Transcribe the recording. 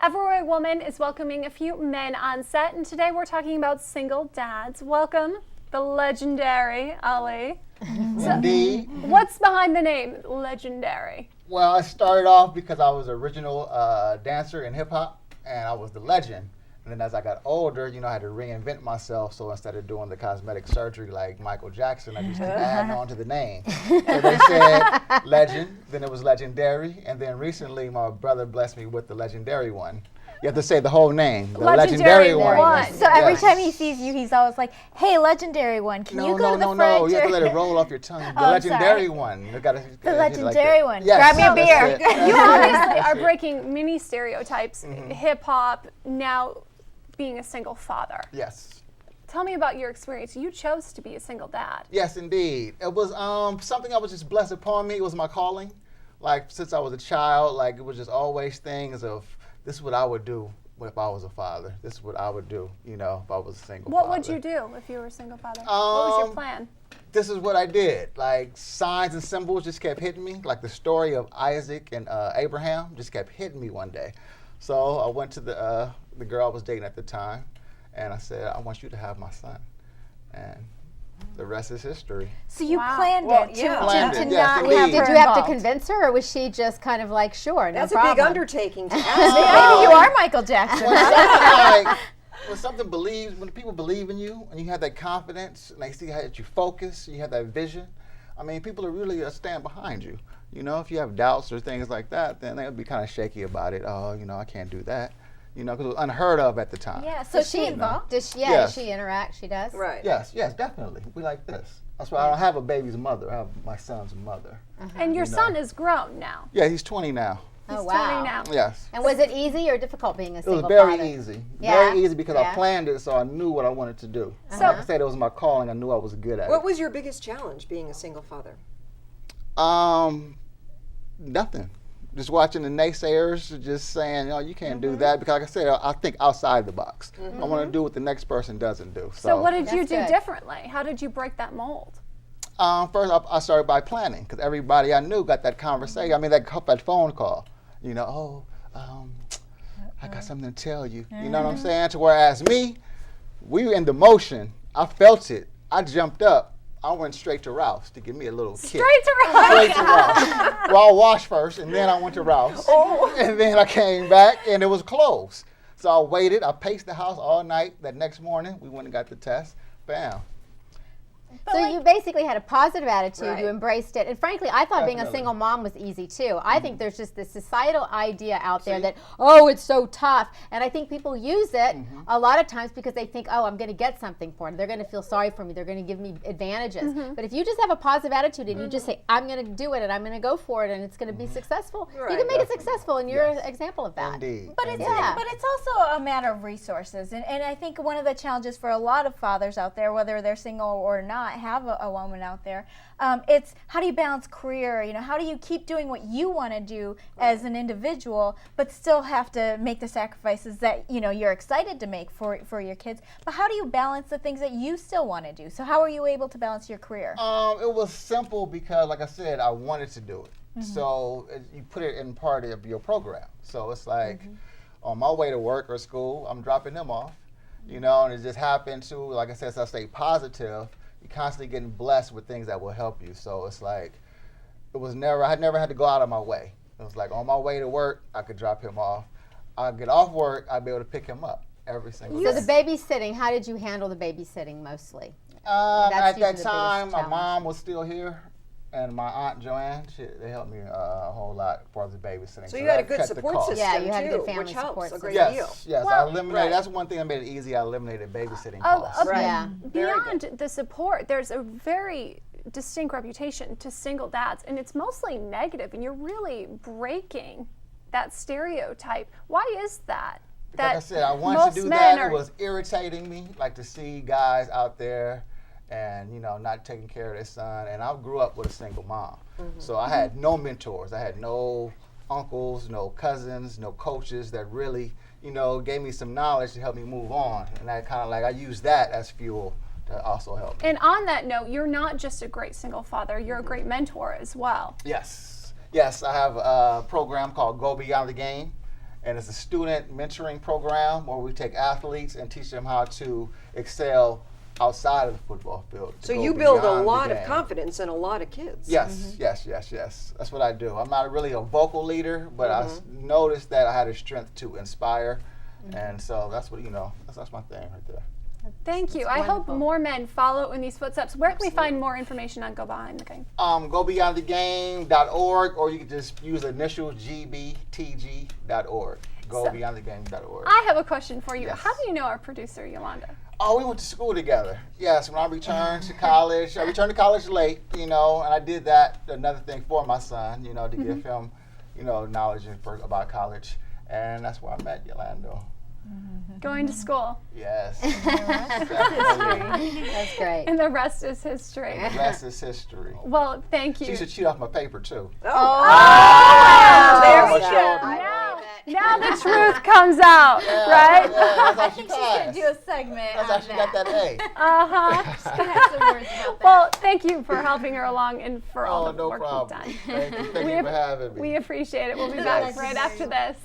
Every Woman is welcoming a few men on set, and today we're talking about single dads. Welcome, the legendary Ali. Indeed. What's behind the name Legendary? Well, I started off because I was an original dancer in hip hop, and I was the legend. And then as I got older, I had to reinvent myself. So instead of doing the cosmetic surgery like Michael Jackson, I just kept adding on to the name. So they said legend, then it was legendary, and then recently my brother blessed me with the legendary one. You have to say the whole name, the legendary one. So every time he sees you, he's always like, "Hey, legendary one, can you go to the front?" No, you have to let it roll off your tongue. The legendary one. You gotta, the legendary one. Yes, grab me a beer. You obviously are breaking many stereotypes, hip hop, now being a single father. Yes. Tell me about your experience. You chose to be a single dad. Yes, indeed. It was something I was just blessed upon me. It was my calling. Like, since I was a child, like, it was just always things of, this is what I would do if I was a father. This is what I would do, if I was a single father. What would you do if you were a single father? What was your plan? This is what I did. Like, signs and symbols just kept hitting me. Like the story of Isaac and Abraham just kept hitting me one day. So I went to the girl I was dating at the time, and I said, I want you to have my son. And the rest is history. So you planned it to not have indeed. Did you have to convince her, or was she just kind of like, sure, no That's problem? a big undertaking to ask. Maybe you are Michael Jackson. When people believe in you and you have that confidence and they see how you focus, you have that vision, I mean, people are really stand behind you. If you have doubts or things like that, then they'll be kind of shaky about it. Oh, I can't do that. Because it was unheard of at the time. Yeah, so she involved? Does Yes. she interact? She does? Right. Yes, definitely. We like this. That's why I don't have a baby's mother. I have my son's mother. And your son is grown now. Yeah, he's 20 now. He's Oh, wow. 20 now. Yes. And was it easy or difficult being a It single was very father? easy. Yeah? Very easy because I Yeah. planned it, so I knew what I wanted to do. So- Like I said, it was my calling. I knew I was good at What it. was your biggest challenge being a single father? Nothing. Just watching the naysayers, just saying, you can't do that. Because like I said, I think outside the box. I want to do what the next person doesn't do. So what did you That's do good. differently? How did you break that mold? First, I started by planning, because everybody I knew got that conversation. I mean, that phone call. I got something to tell you. You know what I'm saying? To whereas me, we were in the motion. I felt it. I jumped up. I went straight to Ralph's to give me a little kick. Straight to Ralph's. Straight to Ralph's. Well, I washed first, and then I went to Ralph's. And then I came back, and it was closed. So I waited. I paced the house all night. That next morning, we went and got the test. Bam. So you basically had a positive attitude, Right. you embraced it, and frankly, I thought being a Definitely. single mom was easy too. I think there's just this societal idea out there See? that, oh, it's so tough, and I think people use it a lot of times because they think, oh, I'm going to get something for them. They're going to feel sorry for me. They're going to give me advantages. But if you just have a positive attitude and you just say, I'm going to do it and I'm going to go for it and it's going to be successful, you Right. can make it successful, and you're an example of that. Indeed. But it's Yeah. but it's also a matter of resources, and I think one of the challenges for a lot of fathers out there, whether they're single or not, have a woman out there. It's how do you balance career? How do you keep doing what you want to do as an individual, but still have to make the sacrifices that you're excited to make for your kids? But how do you balance the things that you still want to do? So how are you able to balance your career? It was simple because, like I said, I wanted to do it. So you put it in part of your program. So it's like on my way to work or school, I'm dropping them off, and it just happened to, like I said, so I stay positive. You're constantly getting blessed with things that will help you. So it's like, I never had to go out of my way. It was like on my way to work, I could drop him off. I'd get off work, I'd be able to pick him up every single So day. the babysitting, how did you handle the babysitting mostly? At That's usually that the time, biggest my challenge. mom was still here, and my aunt Joanne, they helped me a whole lot for the babysitting. So you had a that good cut the support cost. system Yeah, you had a good too, family which helps support a great system. deal. Yes, Well, I eliminated. right. That's one thing that made it easy. I eliminated babysitting Oh, costs. Right. Yeah. Very Beyond the support, there's a very distinct reputation to single dads, and it's mostly negative, and you're really breaking that stereotype. Why is that? Like I said, I wanted most to do men that. are- It was irritating me, like to see guys out there and not taking care of their son. And I grew up with a single mom, so I had no mentors. I had no uncles, no cousins, no coaches that really gave me some knowledge to help me move on. And I kind of I used that as fuel to also help me. And on that note, you're not just a great single father, you're a great mentor as well. Yes, I have a program called Go Beyond the Game, and it's a student mentoring program where we take athletes and teach them how to excel outside of the football field. to So go you build a beyond the lot of game. confidence in a lot of kids. Yes, yes. That's what I do. I'm not really a vocal leader, but I noticed that I had a strength to inspire, and so that's what that's my thing right there. Thank you. I hope more men follow in these footsteps. Where can we find more information on Go Behind the Game? Go beyondthegame.org, or you can just use the initial gbtg.org. Gobeyondthegame.org. I have a question for you. Yes. How do you know our producer, Yolanda? Oh, we went to school together. Yes, when I returned to college, I returned to college late, and I did that, another thing for my son, to give him, knowledge about college. And that's where I met Yolanda. Going to school. Yes. That's great. And the rest is history. The rest is history. Well, thank you. She should cheat off my paper, too. There we go. Now the truth comes out, right? That's how I she think she's going to passed. do a segment That's how on she got that A. Uh-huh. She's going to have some words about that. Well, thank you for helping her along and for all the no work problem. you've done. Thank you for having me. We appreciate it. We'll be back right after this.